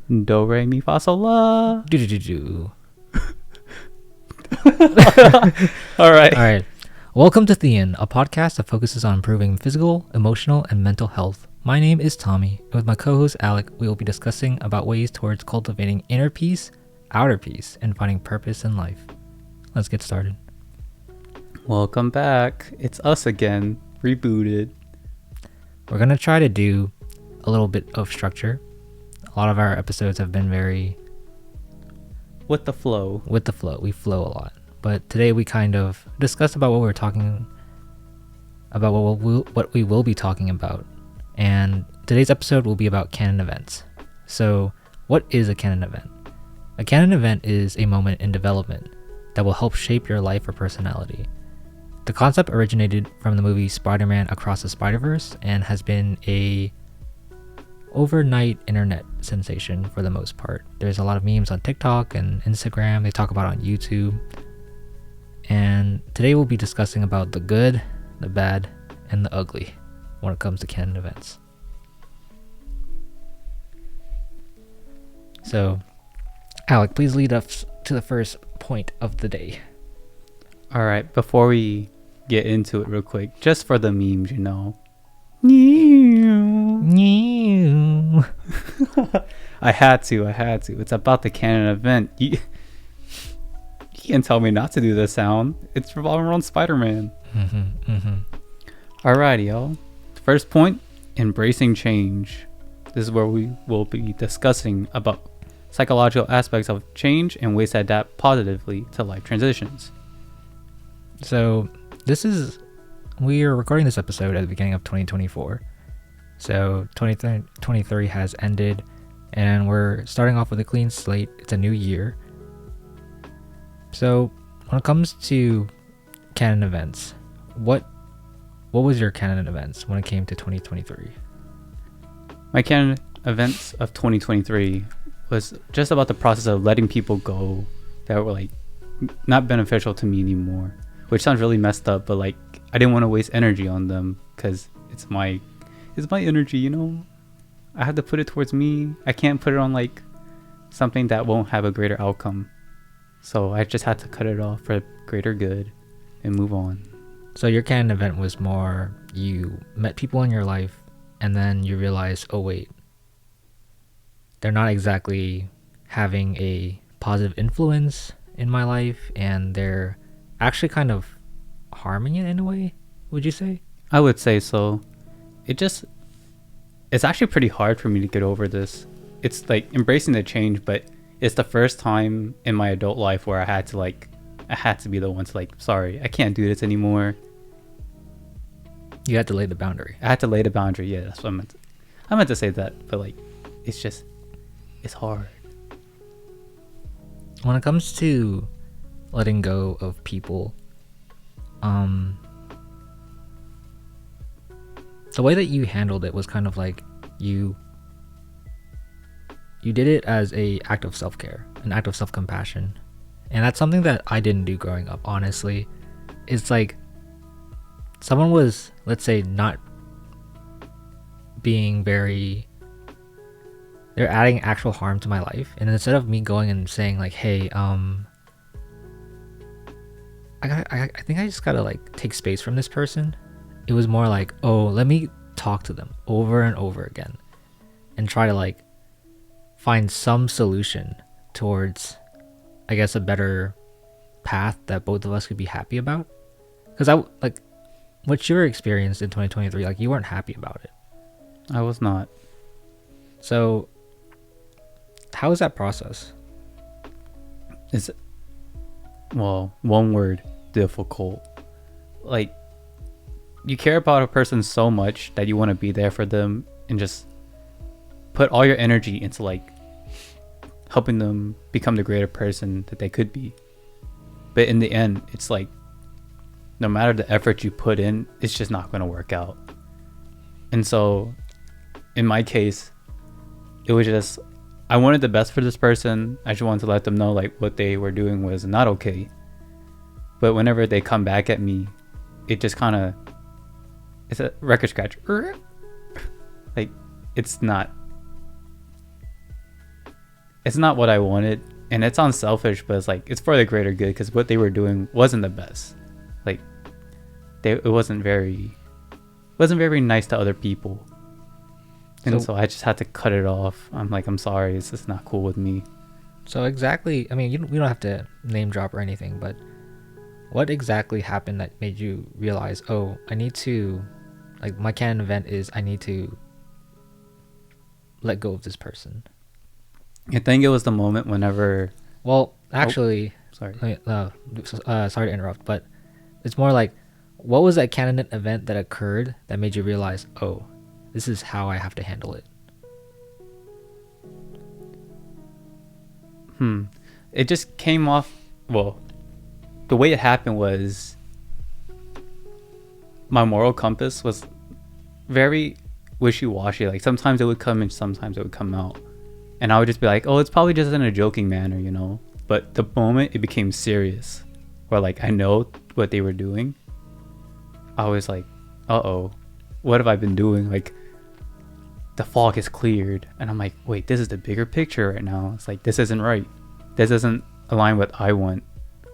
Do, re, mi, fa, sol, la. Do. All right. All right. Welcome to Thieen, a podcast that focuses on improving physical, emotional, and mental health. My name is Tommy, and with my co-host Alec, we will be discussing about ways towards cultivating inner peace, outer peace, and finding purpose in life. Let's get started. Welcome back. It's us again, rebooted. We're going to try to do a little bit of structure. A lot of our episodes have been very With the flow. We flow a lot. But today we kind of discussed about what we're talking about, what we will be talking about. And today's episode will be about Canon events. So what is a Canon event? A Canon event is a moment in development that will help shape your life or personality. The concept originated from the movie Spider-Man Across the Spider-Verse and has been a overnight internet sensation for the most part. There's a lot of memes on TikTok and Instagram. They talk about it on YouTube. And today we'll be discussing about the good, the bad, and the ugly when it comes to Canon events. So, Alec, please lead us to the first point of the day. All right. Before we get into it real quick, just for the memes, I had to. It's about the Canon event. You can't tell me not to do this sound. It's revolving around Spider-Man. Alrighty, y'all. First point, embracing change. This is where we will be discussing about psychological aspects of change and ways to adapt positively to life transitions. So we are recording this episode at the beginning of 2024. So 2023 has ended and we're starting off with a clean slate. It's a new year. So when it comes to Canon events, what was your Canon events when it came to 2023? My Canon events of 2023 was just about the process of letting people go that were like not beneficial to me anymore, which sounds really messed up, but like I didn't want to waste energy on them because it's my energy, I had to put it towards me. I can't put it on like something that won't have a greater outcome. So I just had to cut it off for greater good and move on. So your Canon event was more you met people in your life and then you realize, oh wait, they're not exactly having a positive influence in my life and they're actually kind of harming it in a way, would you say? I would say so. It's actually pretty hard for me to get over this. It's like embracing the change, but it's the first time in my adult life where I had to be the one to like, sorry, I can't do this anymore. You had to lay the boundary. I had to lay the boundary. Yeah, that's what I meant to say that, but like, it's hard. When it comes to letting go of people, the way that you handled it was kind of like you did it as a act of self-care, an act of self-compassion. And that's something that I didn't do growing up, honestly. It's like someone was, let's say, not being they're adding actual harm to my life. And instead of me going and saying like, hey, I think I just gotta like take space from this person. It was more like, oh, let me talk to them over and over again and try to like find some solution towards, I guess, a better path that both of us could be happy about. Because what you experienced in 2023, like you weren't happy about it. I was not. So how was that process? One word, difficult. Like, you care about a person so much that you want to be there for them and just put all your energy into like helping them become the greater person that they could be. But in the end, it's like no matter the effort you put in, it's just not going to work out. And so in my case, it was just, I wanted the best for this person. I just wanted to let them know like what they were doing was not okay. But whenever they come back at me, it just kind of, it's a record scratch. Like, it's not it's not what I wanted, and it sounds selfish, but it's like it's for the greater good because what they were doing wasn't the best. Like it wasn't very nice to other people, and so I just had to cut it off. I'm like, I'm sorry, it's just not cool with me. So exactly, I mean, we don't have to name drop or anything, but what exactly happened that made you realize, oh, I need to, like, my canon event is I need to let go of this person? I think it was the moment whenever. Well, actually, Sorry. Sorry to interrupt, but it's more like, what was that canon event that occurred that made you realize, oh, this is how I have to handle it? It just came off. Well, the way it happened was my moral compass was very wishy-washy. Like sometimes it would come and sometimes it would come out, and I would just be like, oh, it's probably just in a joking manner, you know. But the moment it became serious, where like I know what they were doing, I was like, uh-oh, what have I been doing? Like the fog is cleared, and I'm like, wait, this is the bigger picture right now. It's like, this isn't right. This doesn't align with what I want,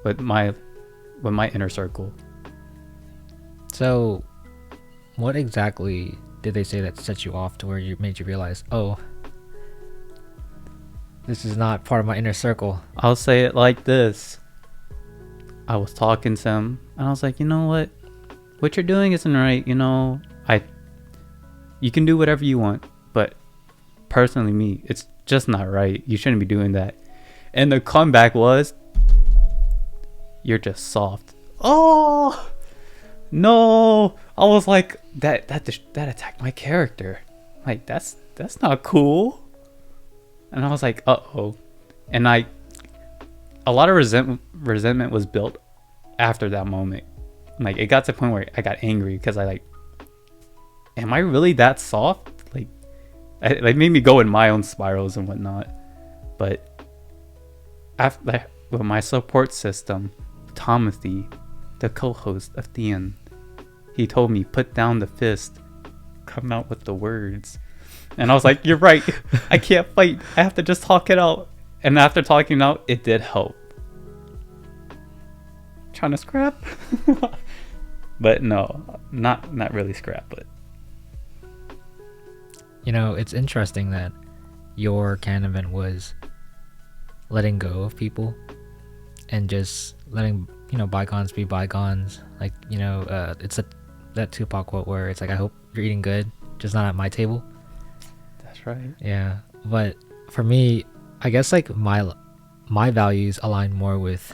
with my inner circle. So what exactly did they say that set you off to where you made you realize, oh, this is not part of my inner circle? I'll say it like this. I was talking to him, and I was like, you know what you're doing isn't right. You know, you can do whatever you want, but personally, me, it's just not right. You shouldn't be doing that. And the comeback was, you're just soft. Oh no! I was like, that attacked my character. Like that's not cool. And I was like, uh-oh. And a lot of resentment was built after that moment. Like it got to the point where I got angry because I like, am I really that soft? Like it made me go in my own spirals and whatnot. But after with my support system, Timothy, the co-host of Thieen, he told me, put down the fist, come out with the words. And I was like, you're right. I can't fight. I have to just talk it out. And after talking it out, it did help. Trying to scrap? But no, not really scrap, but. You know, it's interesting that your canon event was letting go of people and just letting, you know, bygones be bygones. Like, you know, it's that Tupac quote where it's like, I hope you're eating good, just not at my table. That's right. Yeah, but for me, I guess like my values align more with,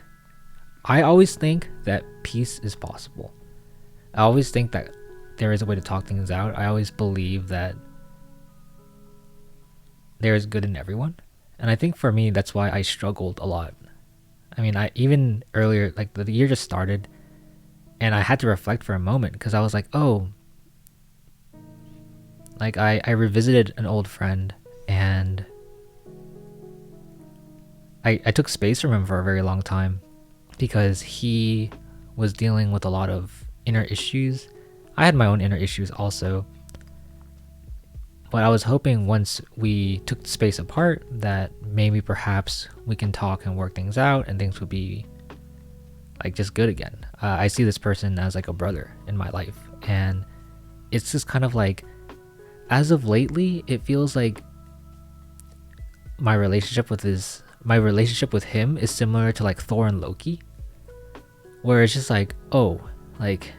I always think that peace is possible. I always think that there is a way to talk things out. I always believe that there is good in everyone. And I think for me, that's why I struggled a lot. I mean, I even earlier, like the year just started, and I had to reflect for a moment because I was like, oh, like I revisited an old friend, and I took space from him for a very long time because he was dealing with a lot of inner issues. I had my own inner issues also. But I was hoping once we took the space apart that maybe perhaps we can talk and work things out and things would be like just good again. I see this person as like a brother in my life, and it's just kind of like, as of lately, it feels like my relationship with him is similar to like Thor and Loki, where it's just like, oh, like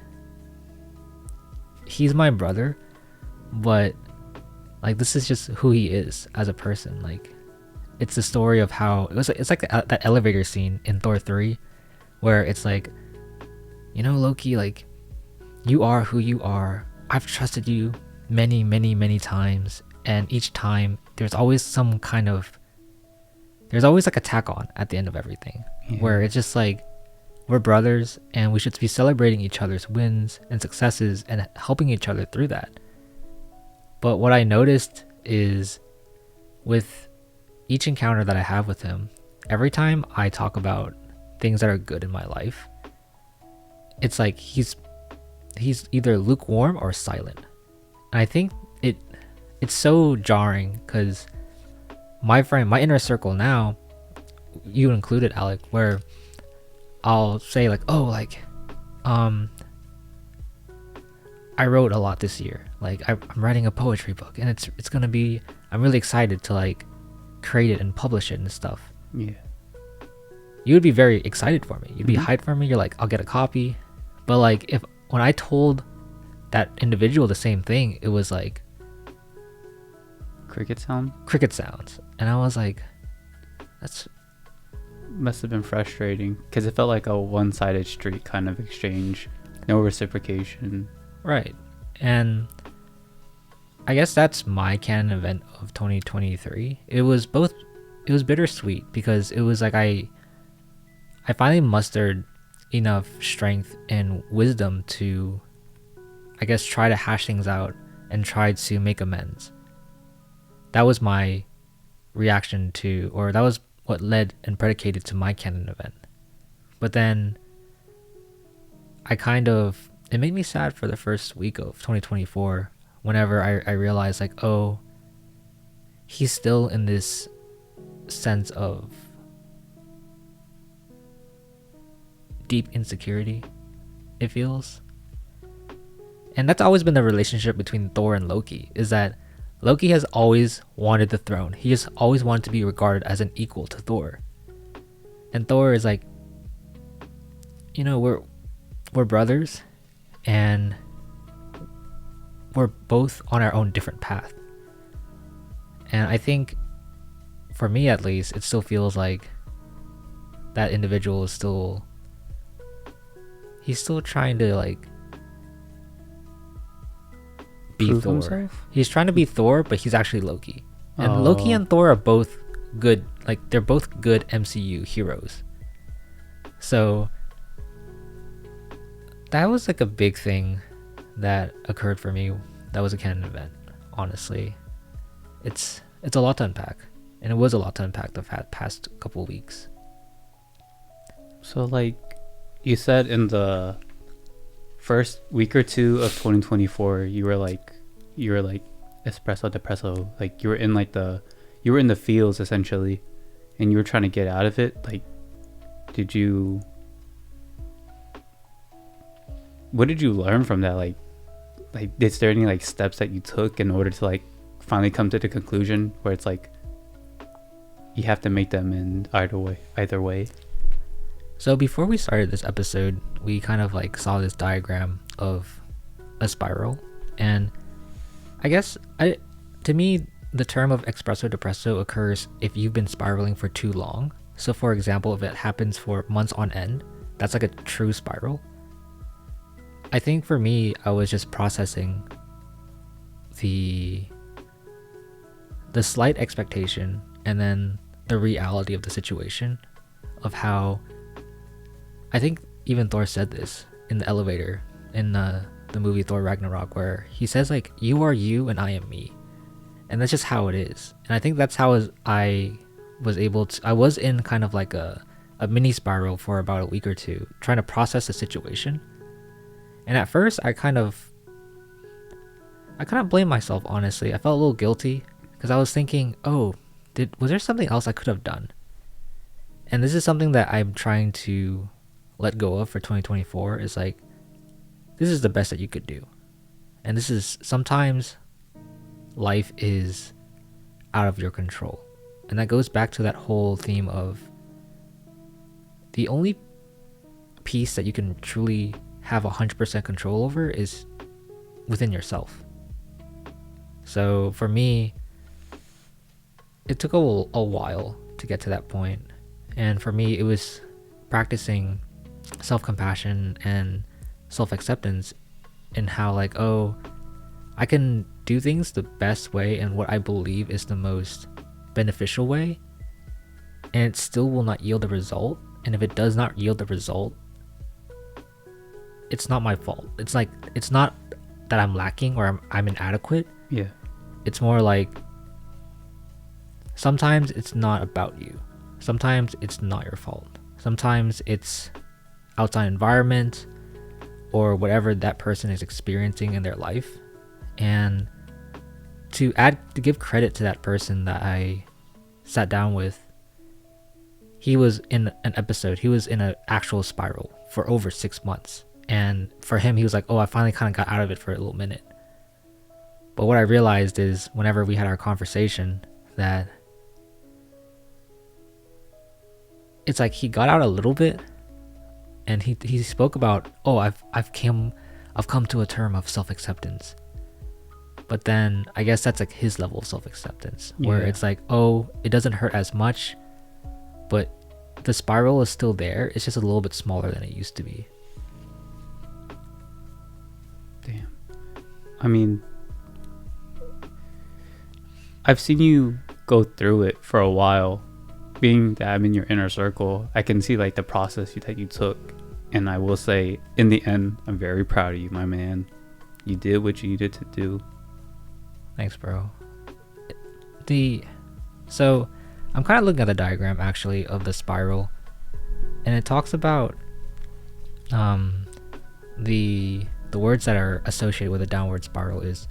he's my brother, but like this is just who he is as a person. Like it's the story of how it's like that elevator scene in Thor 3 where it's like, you know, Loki, like you are who you are. I've trusted you many times, and each time there's always like a tack on at the end of everything. Yeah. Where it's just like, we're brothers and we should be celebrating each other's wins and successes and helping each other through that. But what I noticed is with each encounter that I have with him, every time I talk about things that are good in my life, it's like he's either lukewarm or silent. And I think it's so jarring because my inner circle now, you included, Alec, where I'll say like, oh, like, I wrote a lot this year. Like I'm writing a poetry book, and it's gonna be. I'm really excited to like create it and publish it and stuff. Yeah. You would be very excited for me. You'd be Mhm. hyped for me. You're like, I'll get a copy. But like, when I told that individual the same thing, it was like Cricket sound cricket sounds, and I was like, that's must have been frustrating because it felt like a one-sided street kind of exchange, no reciprocation. right. And I guess that's my canon event of 2023. It was bittersweet because it was like I finally mustered enough strength and wisdom to, I guess, try to hash things out and try to make amends. That was my reaction to, or that was what led and predicated to my canon event. But then it made me sad for the first week of 2024 whenever I realized like, oh, he's still in this sense of deep insecurity, it feels. And that's always been the relationship between Thor and Loki, is that Loki has always wanted the throne. He just always wanted to be regarded as an equal to Thor. And Thor is like, we're brothers, and we're both on our own different path. And I think, for me at least, it still feels like that individual is still, he's still trying to like be Prove Thor. himself? He's trying to be Thor, but he's actually Loki. And Loki and Thor are both good, like they're both good MCU heroes. So that was like a big thing that occurred for me. That was a canon event, honestly. It's a lot to unpack, and it was a lot to unpack the past couple of weeks. So like you said, in the first week or two of 2024, you were like espresso depresso, like you were in the fields essentially, and you were trying to get out of it. Like, what did you learn from that? Like is there any like steps that you took in order to like finally come to the conclusion where it's like you have to make them in either way? So before we started this episode, we kind of like saw this diagram of a spiral, and I guess to me the term of espresso depresso occurs if you've been spiraling for too long. So for example, if it happens for months on end, that's like a true spiral. I think for me, I was just processing the slight expectation and then the reality of the situation, of how, I think even Thor said this in the elevator in the movie Thor Ragnarok, where he says like, you are you and I am me. And that's just how it is. And I think that's how I was in kind of like a mini spiral for about a week or two, trying to process the situation. And at first I kind of blamed myself, honestly. I felt a little guilty because I was thinking, oh, was there something else I could have done? And this is something that I'm trying to let go of for 2024, is like, this is the best that you could do. And this is, sometimes life is out of your control. And that goes back to that whole theme of the only piece that you can truly have 100% control over is within yourself. So for me, it took a while to get to that point. And for me, it was practicing self-compassion and self-acceptance, in how like, oh, I can do things the best way and what I believe is the most beneficial way, and it still will not yield a result. And if it does not yield the result, it's not my fault. It's like, it's not that I'm lacking or I'm inadequate. Yeah. It's more like, sometimes it's not about you. Sometimes it's not your fault. Sometimes it's outside environment or whatever that person is experiencing in their life. And to give credit to that person that I sat down with, he was in an episode, he was in an actual spiral for over 6 months. And for him, he was like, oh, I finally kind of got out of it for a little minute. But what I realized is whenever we had our conversation that it's like he got out a little bit, and he spoke about, oh, I've come to a term of self-acceptance. But then I guess that's like his level of self-acceptance, where it's like, oh, it doesn't hurt as much, but the spiral is still there. It's just a little bit smaller than it used to be. Damn. I mean, I've seen you go through it for a while. Being that I'm in your inner circle, I can see like the process that you took. And I will say, in the end, I'm very proud of you, my man. You did what you needed to do. Thanks, bro. So I'm kind of looking at the diagram actually of the spiral, and it talks about the words that are associated with a downward spiral is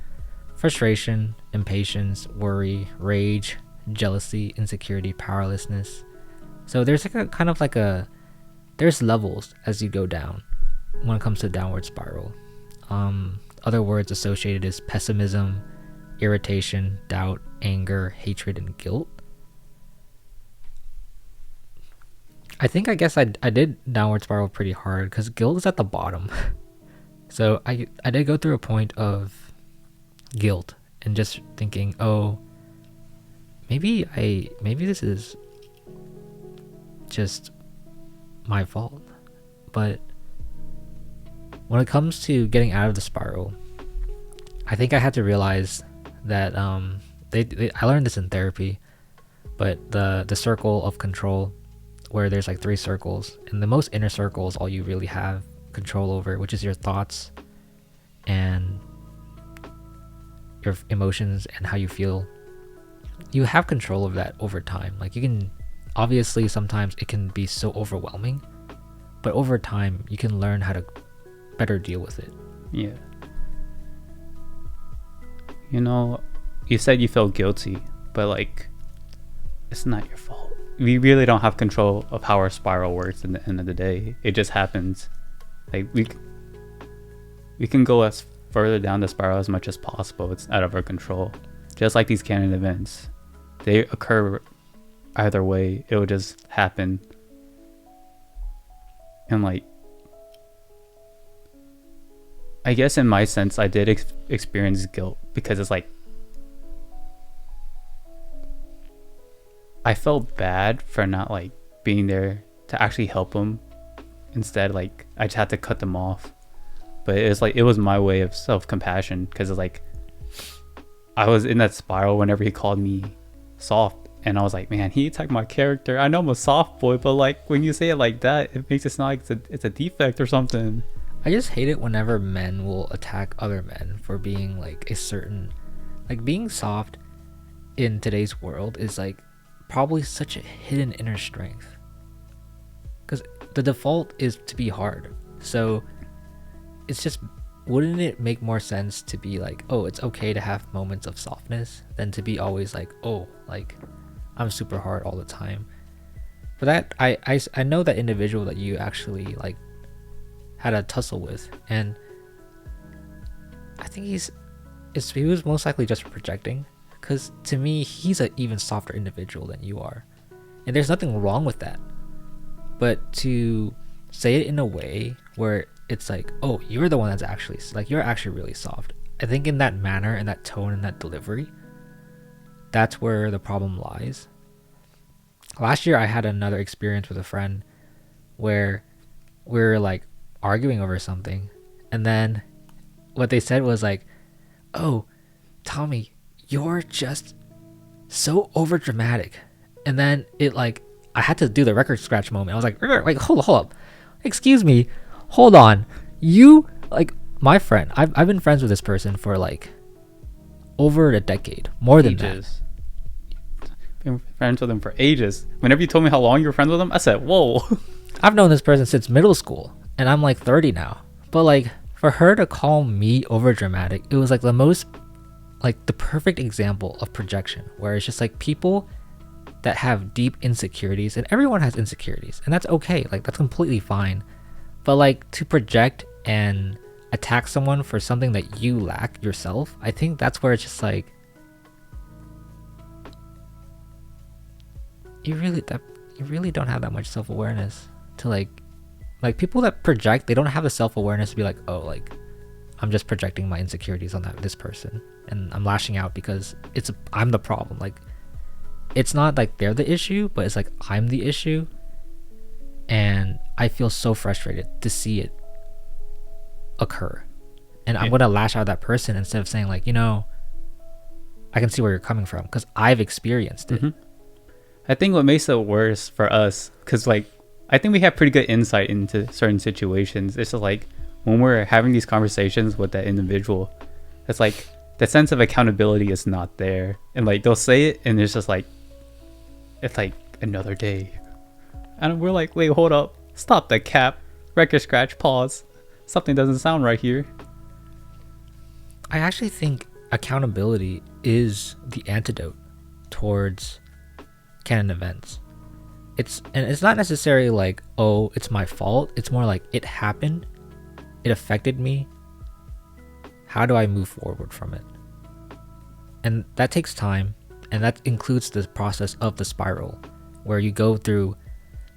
frustration, impatience, worry, rage, jealousy, insecurity, powerlessness. So there's like a kind of like there's levels as you go down when it comes to downward spiral. Other words associated is pessimism, irritation, doubt, anger, hatred, and guilt. I guess I did downward spiral pretty hard because guilt is at the bottom. So I did go through a point of guilt and just thinking, oh, maybe this is just my fault. But when it comes to getting out of the spiral, I think I had to realize that I learned this in therapy, but the circle of control, where there's like 3 circles, and the most inner circle is all you really have control over, which is your thoughts and your emotions and how you feel. You have control of that over time. Like, you can, obviously sometimes it can be so overwhelming, but over time you can learn how to better deal with it. Yeah. You know, you said you felt guilty, but like, it's not your fault. We really don't have control of how our spiral works in the end of the day. It just happens. Like, we can go as further down the spiral as much as possible. It's out of our control. Just like these Canon events, they occur either way. It will just happen. And like, I guess in my sense, I did experience guilt, because it's like, I felt bad for not like being there to actually help them. Instead, like, I just had to cut them off. But it's like, it was my way of self-compassion, because it's like, I was in that spiral whenever he called me soft, and I was like, man, he attacked my character. I know I'm a soft boy, but like, when you say it like that, it makes it sound like it's a defect or something. I just hate it whenever men will attack other men for being like a certain, like, being soft in today's world is like probably such a hidden inner strength, because the default is to be hard. So it's just, wouldn't it make more sense to be like, oh, it's okay to have moments of softness than to be always like, oh, like, I'm super hard all the time. For that, I know that individual that you actually like had a tussle with, and I think he was most likely just projecting, because to me he's an even softer individual than you are, and there's nothing wrong with that. But to say it in a way where it's like, oh, you're the one that's actually like, you're actually really soft, I think in that manner and that tone and that delivery, that's where the problem lies. Last year I had another experience with a friend where we were like arguing over something, and then what they said was like, oh, Tommy, you're just so over dramatic. And then it like, I had to do the record scratch moment. I was like, wait, hold up, excuse me, hold on, you, like, my friend, I've been friends with this person for like over a decade, more than ages. Been friends with him for ages. Whenever you told me how long you were friends with him, I said, whoa. I've known this person since middle school, and I'm like 30 now. But like, for her to call me over dramatic, it was like the perfect example of projection, where it's just like, people that have deep insecurities, and everyone has insecurities, and that's okay. Like, that's completely fine. But like, to project and attack someone for something that you lack yourself, I think that's where it's just like, you really don't have that much self-awareness to like people that project, they don't have the self-awareness to be like, oh, like, I'm just projecting my insecurities on this person and I'm lashing out because I'm the problem. Like, it's not like they're the issue, but it's like I'm the issue, and I feel so frustrated to see it occur, and I'm gonna lash out at that person instead of saying like, I can see where you're coming from because I've experienced it. I think what makes it worse for us, because like I think we have pretty good insight into certain situations, it's just like when we're having these conversations with that individual, it's like the sense of accountability is not there, and like they'll say it and it's just like, it's like another day, and we're like, wait, hold up, stop that cap, record scratch, pause, something doesn't sound right here. I actually think accountability is the antidote towards canon events. It's not necessarily like, oh, it's my fault. It's more like, it happened, it affected me, how do I move forward from it? And that takes time, and that includes the process of the spiral, where you go through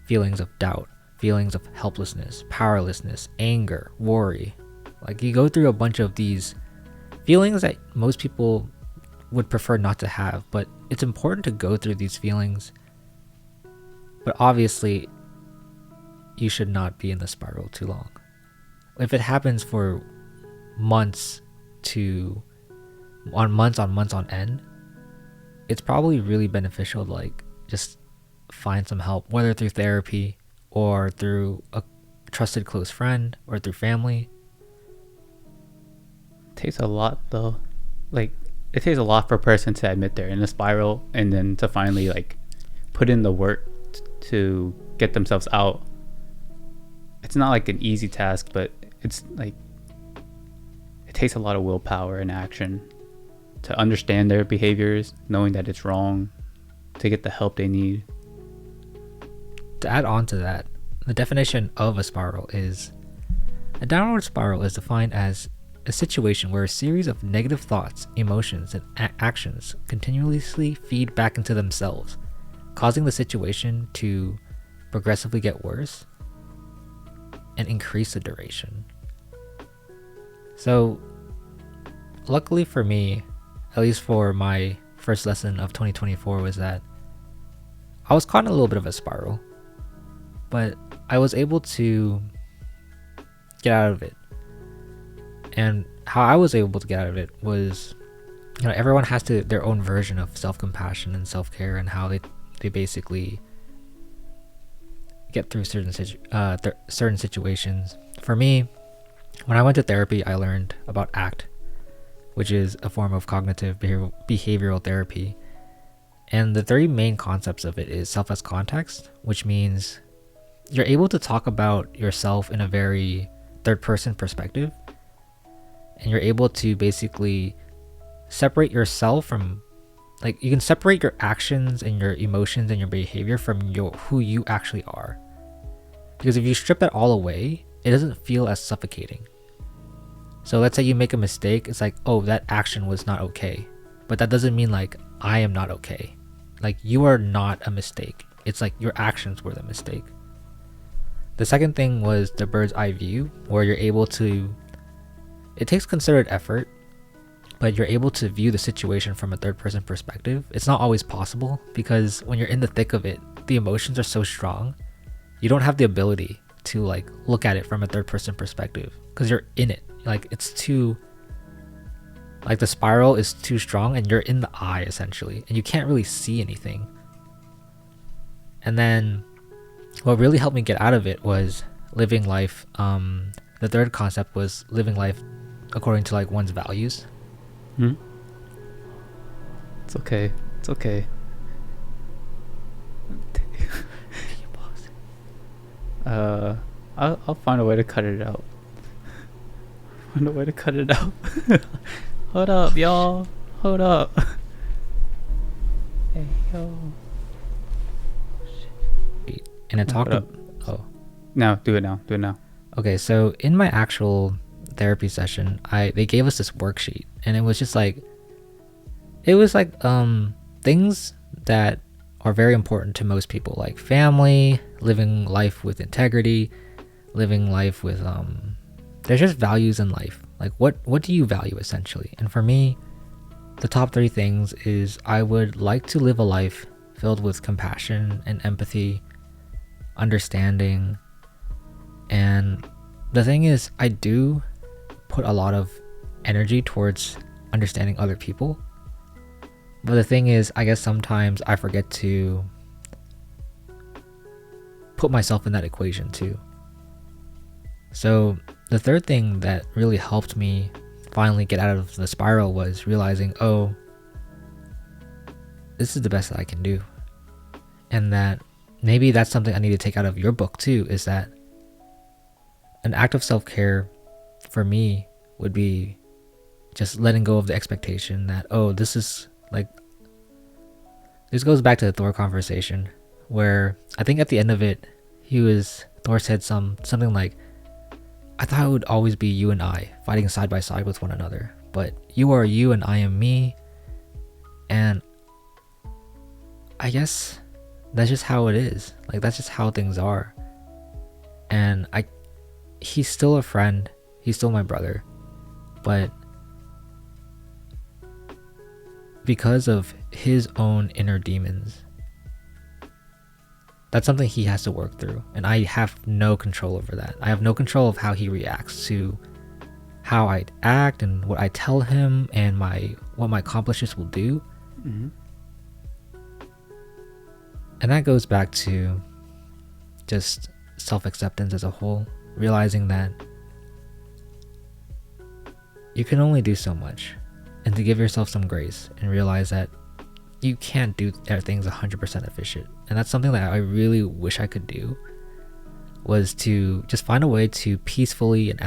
feelings of doubt, feelings of helplessness, powerlessness, anger, worry. Like, you go through a bunch of these feelings that most people would prefer not to have, but it's important to go through these feelings. But obviously, you should not be in the spiral too long. If it happens for months on end, it's probably really beneficial to like just find some help, whether through therapy or through a trusted close friend or through family. It takes a lot though. Like, it takes a lot for a person to admit they're in a spiral and then to finally like put in the work to get themselves out. It's not like an easy task, but it's like it takes a lot of willpower and action to understand their behaviors, knowing that it's wrong, to get the help they need. To add on to that, the definition of a spiral is: a downward spiral is defined as a situation where a series of negative thoughts, emotions, and actions continuously feed back into themselves, causing the situation to progressively get worse and increase the duration. So, luckily for me, at least for my first lesson of 2024, was that I was caught in a little bit of a spiral, but I was able to get out of it. And how I was able to get out of it was, everyone has their own version of self-compassion and self-care, and how they basically get through certain situations. For me, when I went to therapy, I learned about ACT, which is a form of cognitive behavioral therapy. And the three main concepts of it is self as context, which means you're able to talk about yourself in a very third-person perspective, and you're able to basically separate yourself from, like, you can separate your actions and your emotions and your behavior from who you actually are. Because if you strip that all away, it doesn't feel as suffocating. So let's say you make a mistake, it's like, oh, that action was not okay. But that doesn't mean like, I am not okay. Like, you are not a mistake. It's like your actions were the mistake. The second thing was the bird's eye view, where you're able to, it takes considered effort, but you're able to view the situation from a third person perspective. It's not always possible, because when you're in the thick of it, the emotions are so strong, you don't have the ability to like look at it from a third person perspective, because you're in it. Like, it's too, like, the spiral is too strong and you're in the eye essentially, and you can't really see anything. And then what really helped me get out of it was living life. The third concept was living life according to like one's values. It's okay. It's okay. I'll find a way to cut it out. Find a way to cut it out. Hold up, y'all. Hold up. Hey, yo. and it talked. What up? Oh, No, do it now. Do it now. okay. So in my actual therapy session, they gave us this worksheet, and it was just like, things that are very important to most people, like family, living life with integrity, living life with there's just values in life. Like what do you value essentially? And for me, the top 3 things is I would like to live a life filled with compassion and empathy, understanding. And the thing is, I do put a lot of energy towards understanding other people. But the thing is, I guess sometimes I forget to put myself in that equation too. So the third thing that really helped me finally get out of the spiral was realizing, oh, this is the best that I can do. And that maybe that's something I need to take out of your book too, is that an act of self-care for me would be just letting go of the expectation that, oh, this is like, this goes back to the Thor conversation, where I think at the end of it, Thor said something like, I thought it would always be you and I fighting side by side with one another, but you are you and I am me. And I guess that's just how it is. Like, that's just how things are. And he's still a friend. He's still my brother. But because of his own inner demons, that's something he has to work through. And I have no control over that. I have no control of how he reacts to how I act and what I tell him and what my accomplishments will do. Mm-hmm. And that goes back to just self-acceptance as a whole, realizing that you can only do so much, and to give yourself some grace and realize that you can't do things 100% efficient. And that's something that I really wish I could do, was to just find a way to peacefully and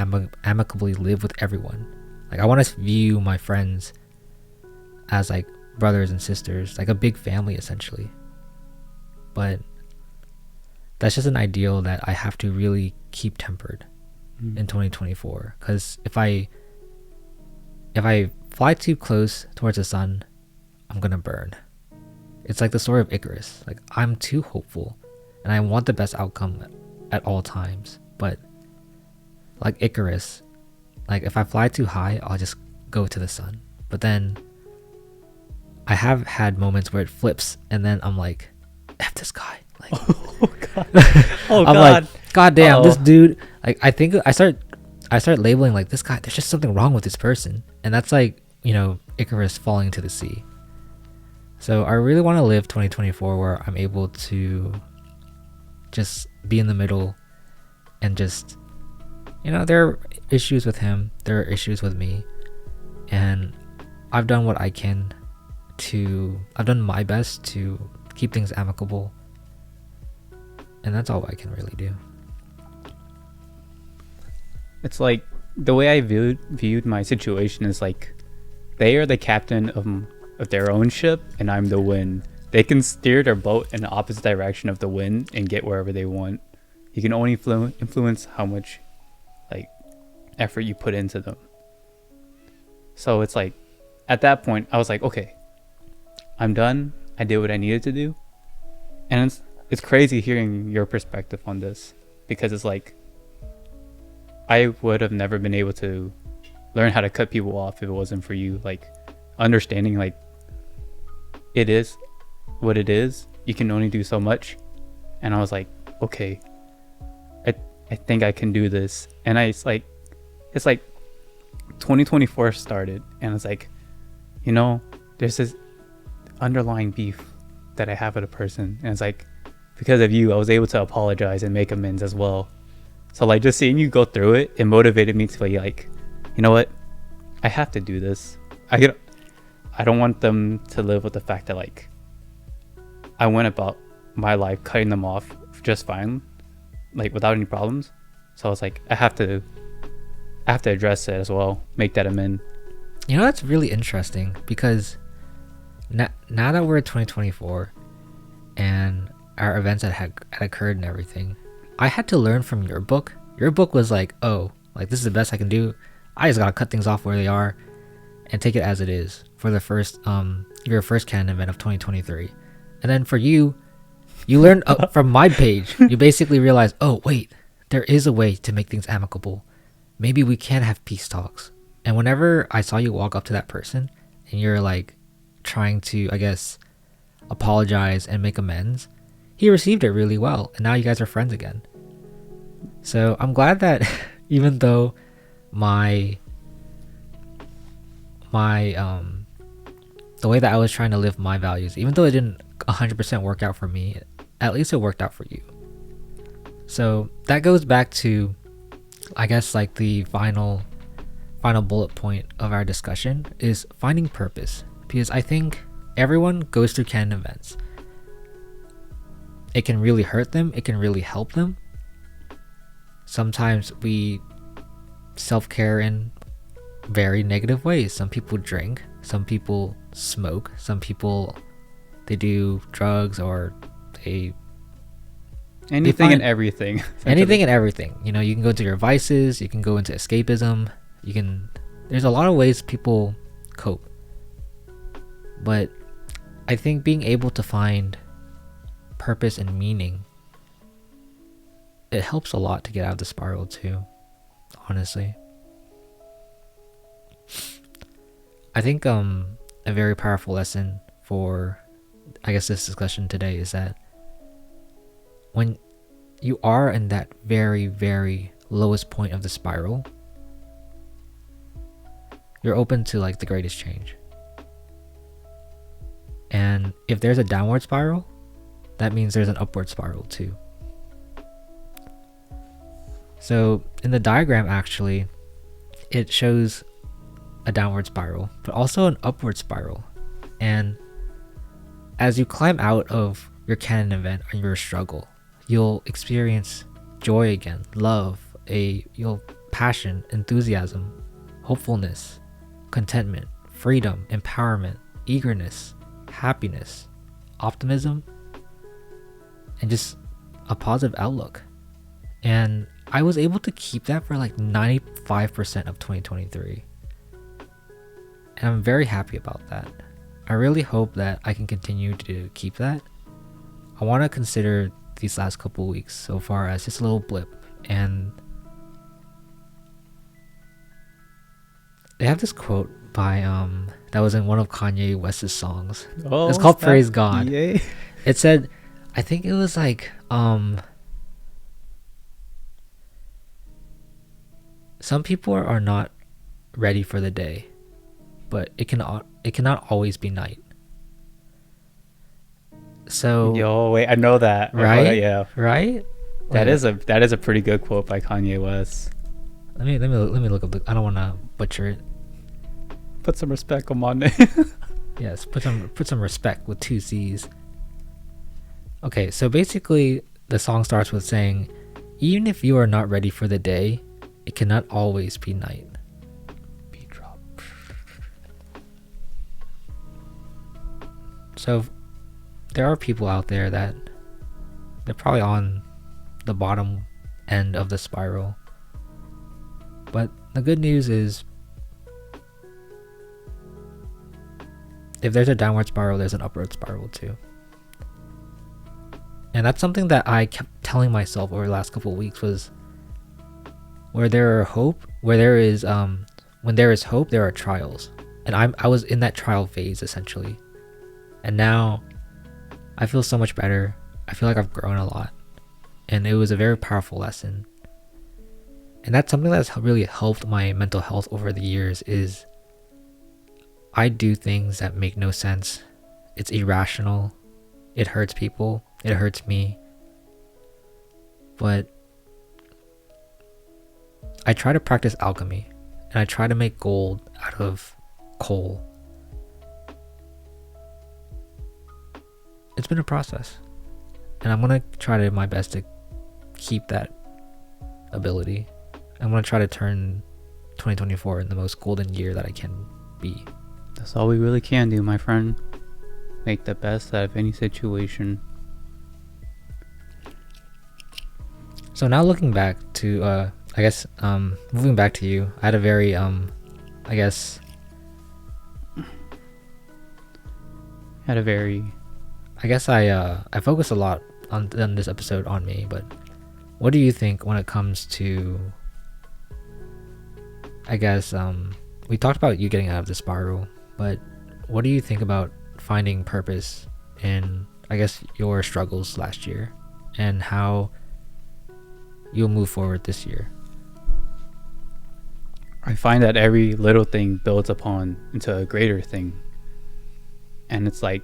amicably live with everyone. Like, I want to view my friends as like brothers and sisters, like a big family essentially. But that's just an ideal that I have to really keep tempered in 2024. Because if I fly too close towards the sun, I'm gonna burn. It's like the story of Icarus. Like, I'm too hopeful and I want the best outcome at all times. But like Icarus, like if I fly too high, I'll just go to the sun. But then I have had moments where it flips and then I'm like, F this guy. Like, Oh god. I'm like, God damn, this dude. Like, I think I start labeling like, this guy, there's just something wrong with this person. And that's like, Icarus falling into the sea. So I really want to live 2024 where I'm able to just be in the middle and just, there are issues with him, there are issues with me, and I've done what I can I've done my best to keep things amicable, and that's all I can really do. It's like, the way I viewed my situation is like, they are the captain of their own ship and I'm the wind. They can steer their boat in the opposite direction of the wind and get wherever they want. You can only influence how much like effort you put into them. So it's like, at that point I was like, okay, I'm done. I did what I needed to do. And it's crazy hearing your perspective on this, because it's like, I would have never been able to learn how to cut people off if it wasn't for you, like, understanding like, it is what it is. You can only do so much. And I was like, okay, I think I can do this. And it's like 2024 started, and it's like, there's this underlying beef that I have with a person, and it's like, because of you, I was able to apologize and make amends as well. So like, just seeing you go through it motivated me to be like, you know what, I have to do this. I don't want them to live with the fact that like, I went about my life cutting them off just fine, like without any problems. So I was like, I have to address it as well, make that amend. That's really interesting, because now that we're in 2024 and our events that had occurred and everything, I had to learn from your book. Your book was like, oh, like this is the best I can do. I just gotta cut things off where they are and take it as it is for the first your first Canon event of 2023. And then for you learned from my page. You basically realized, oh wait, there is a way to make things amicable. Maybe we can have peace talks. And whenever I saw you walk up to that person and you're like trying to, I guess, apologize and make amends, he received it really well, and now you guys are friends again. So I'm glad that even though my the way that I was trying to live my values, even though it didn't 100% work out for me, at least it worked out for you. So that goes back to, I guess, like the final bullet point of our discussion is finding purpose, because I think everyone goes through Canon events. It can really hurt them, it can really help them. Sometimes we self-care in very negative ways. Some people drink, some people smoke, some people they do drugs, or anything and everything. Anything and everything. You know, you can go into your vices, you can go into escapism, there's a lot of ways people cope. But I think being able to find purpose and meaning, it helps a lot to get out of the spiral too, honestly. I think a very powerful lesson for, I guess, this discussion today is that when you are in that very, very lowest point of the spiral, you're open to like the greatest change. And if there's a downward spiral, that means there's an upward spiral too. So in the diagram, actually, it shows a downward spiral, but also an upward spiral. And as you climb out of your Canon event or your struggle, you'll experience joy again, love, you'll passion, enthusiasm, hopefulness, contentment, freedom, empowerment, eagerness, happiness, optimism, and just a positive outlook. And I was able to keep that for like 95% of 2023. And I'm very happy about that. I really hope that I can continue to keep that. I want to consider these last couple weeks so far as just a little blip. And they have this quote by that was in one of Kanye West's songs. It's called Praise God. Yay. It said, I think it was like some people are not ready for the day, but it cannot always be night. So wait, I know that. Right? Yeah. Right? That is a pretty good quote by Kanye West. Let me look up I don't want to butcher it. Put some respect on my name. Yes, put some respect with 2 C's. Okay, so basically the song starts with saying, even if you are not ready for the day, it cannot always be night. Beat drop. So there are people out there that they're probably on the bottom end of the spiral. But the good news is, if there's a downward spiral, there's an upward spiral too. And that's something that I kept telling myself over the last couple of weeks was, when there is hope, there are trials. And I was in that trial phase essentially. And now I feel so much better. I feel like I've grown a lot. And it was a very powerful lesson. And that's something that's really helped my mental health over the years is I do things that make no sense. It's irrational. It hurts people. It hurts me. But I try to practice alchemy. And I try to make gold out of coal. It's been a process. And I'm going to try to my best to keep that ability. I'm going to try to turn 2024 in the most golden year that I can be. That's all we really can do, my friend. Make the best out of any situation. So now looking back to I guess moving back to you, I had a very I guess Had a very I focus a lot on this episode on me, but what do you think when it comes to, I guess we talked about you getting out of the spiral, but what do you think about finding purpose in, I guess, your struggles last year and how you'll move forward this year? I find that every little thing builds upon into a greater thing. And it's like,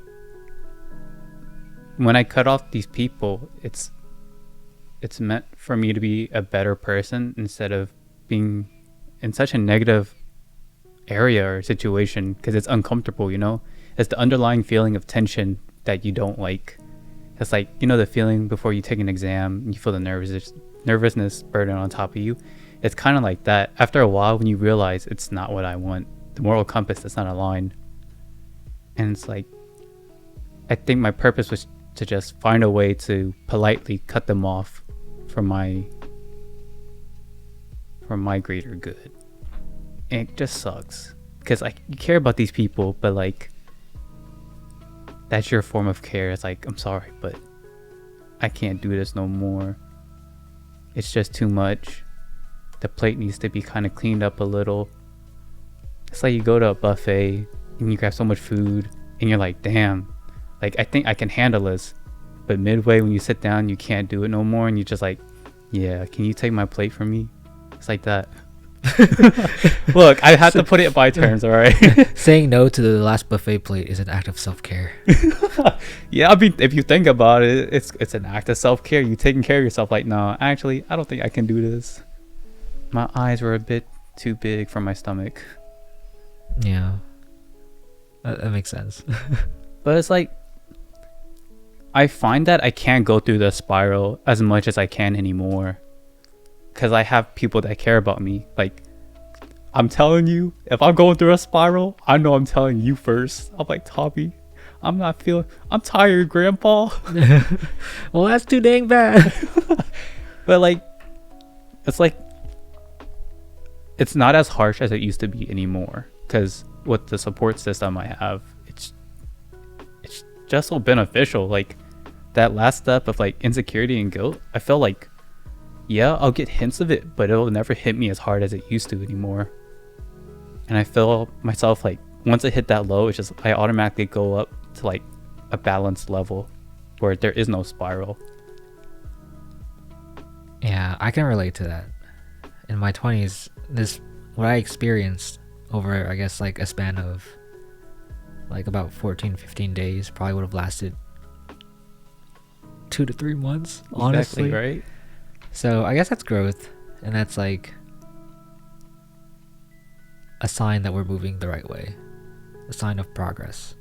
when I cut off these people, it's meant for me to be a better person instead of being in such a negative area or situation, because it's uncomfortable, you know? It's the underlying feeling of tension that you don't like. It's like, you know, the feeling before you take an exam, you feel the nervousness burden on top of you. It's kind of like that. After a while, when you realize it's not what I want, the moral compass that's not aligned. And it's like, I think my purpose was to just find a way to politely cut them off from my greater good. And it just sucks because you care about these people, but like, that's your form of care. It's like, I'm sorry, but I can't do this no more. It's just too much. The plate needs to be kind of cleaned up a little. It's like you go to a buffet and you grab so much food and you're like, damn, like I think I can handle this, but midway when you sit down you can't do it no more, and you're just like, yeah, can you take my plate from me? It's like that. Look, I have to put it by terms, all right? Saying no to the last buffet plate is an act of self-care. Yeah, I mean, if you think about it, it's an act of self-care. You taking care of yourself. Like, no, actually, I don't think I can do this. My eyes were a bit too big for my stomach. Yeah, that makes sense. But it's like, I find that I can't go through the spiral as much as I can anymore, because I have people that care about me. Like, I'm telling you, if I'm going through a spiral, I know I'm telling you first. I'm like, Tommy, I'm tired, Grandpa. Well, that's too dang bad. But like, it's not as harsh as it used to be anymore, because with the support system I have, it's just so beneficial. Like, that last step of like insecurity and guilt, I feel like, yeah, I'll get hints of it, but it'll never hit me as hard as it used to anymore. And I feel myself like, once I hit that low, it's just, I automatically go up to like a balanced level where there is no spiral. Yeah, I can relate to that. In my 20s, what I experienced over, I guess, like a span of like about 14-15 days probably would have lasted 2 to 3 months, honestly. Exactly, right? So I guess that's growth, and that's like a sign that we're moving the right way, a sign of progress.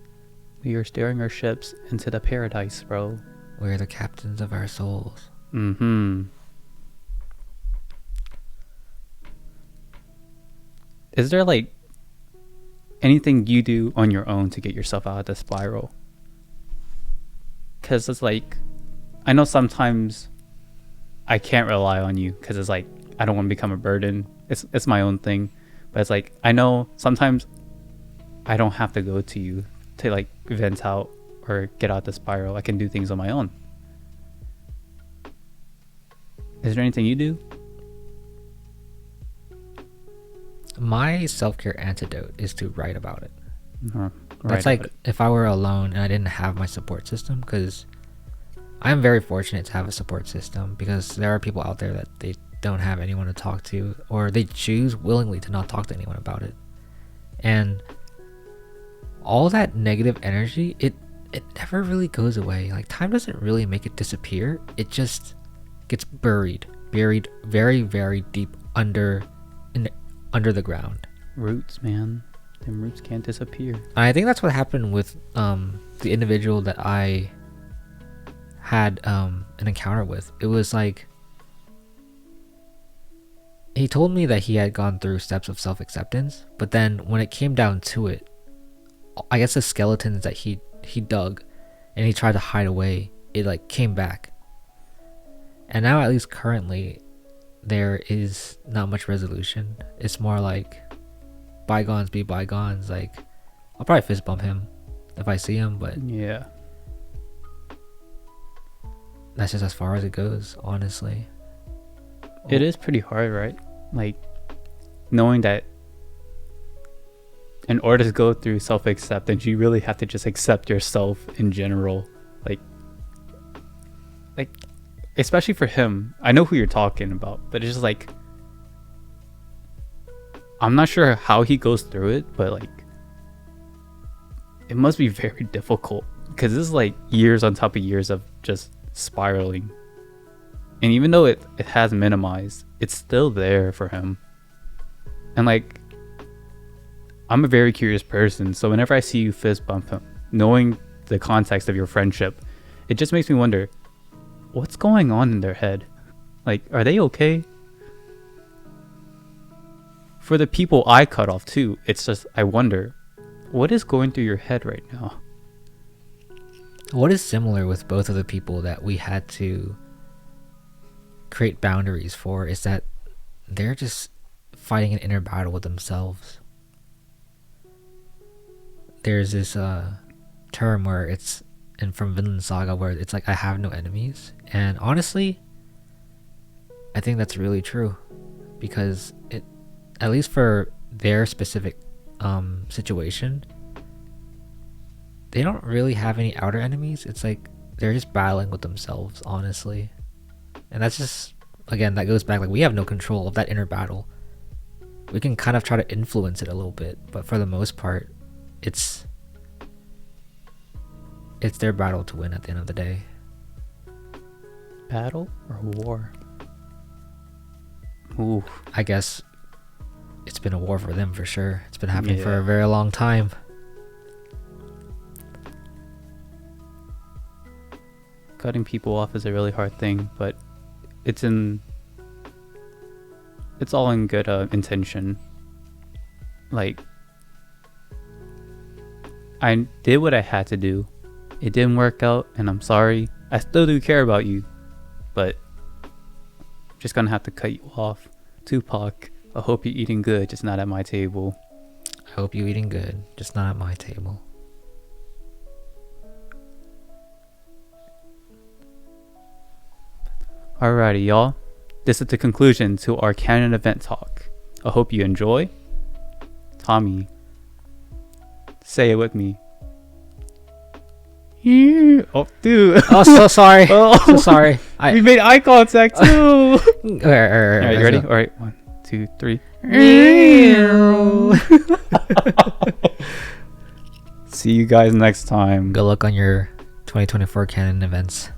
We are steering our ships into the paradise, bro. We're the captains of our souls. Is there like anything you do on your own to get yourself out of the spiral? Because it's like, I know sometimes I can't rely on you because it's like, I don't want to become a burden. It's my own thing. But it's like, I know sometimes I don't have to go to you to like vent out or get out the spiral. I can do things on my own. Is there anything you do? My self-care antidote is to write about it. That's like if I were alone and I didn't have my support system, because I'm very fortunate to have a support system, because there are people out there that they don't have anyone to talk to, or they choose willingly to not talk to anyone about it. And all that negative energy, it never really goes away. Like, time doesn't really make it disappear. It just gets buried very, very deep under the ground. Roots, man. Them roots can't disappear. I think that's what happened with the individual that I had an encounter with. It was like, he told me that he had gone through steps of self-acceptance, but then when it came down to it, I guess the skeletons that he dug and he tried to hide away, it like came back. And now, at least currently, there is not much resolution. It's more like bygones be bygones. Like, I'll probably fist bump him if I see him, but Yeah. that's just as far as it goes, honestly. It is pretty hard, right? Like, knowing that in order to go through self-acceptance, you really have to just accept yourself in general. Like, especially for him, I know who you're talking about, but it's just like, I'm not sure how he goes through it, but like, it must be very difficult because this is like years on top of years of just spiraling. And even though it has minimized, it's still there for him. And like, I'm a very curious person, so whenever I see you fist bump him, knowing the context of your friendship, it just makes me wonder, what's going on in their head? Like, are they okay? For the people I cut off too, it's just, I wonder, what is going through your head right now? What is similar with both of the people that we had to create boundaries for is that they're just fighting an inner battle with themselves. There's this term where it's from Vinland Saga where it's like, I have no enemies. And honestly, I think that's really true, because it, at least for their specific situation, they don't really have any outer enemies. It's like they're just battling with themselves, honestly. And that's just, again, that goes back, like, we have no control of that inner battle. We can kind of try to influence it a little bit, but for the most part, it's their battle to win at the end of the day. Battle or war? Ooh. I guess it's been a war for them for sure. It's been happening for a very long time. Cutting people off is a really hard thing, but it's all in good intention. Like, I did what I had to do. It didn't work out, and I'm sorry. I still do care about you, but I'm just gonna have to cut you off. Tupac, I hope you're eating good, just not at my table. I hope you're eating good, just not at my table. Alrighty, y'all. This is the conclusion to our Canon event talk. I hope you enjoy. Tommy, say it with me. Oh, dude. Oh, so sorry. Oh. So sorry. We made eye contact too. Alright, Alright, you ready? Alright, 1, 2, 3. See you guys next time. Good luck on your 2024 Canon events.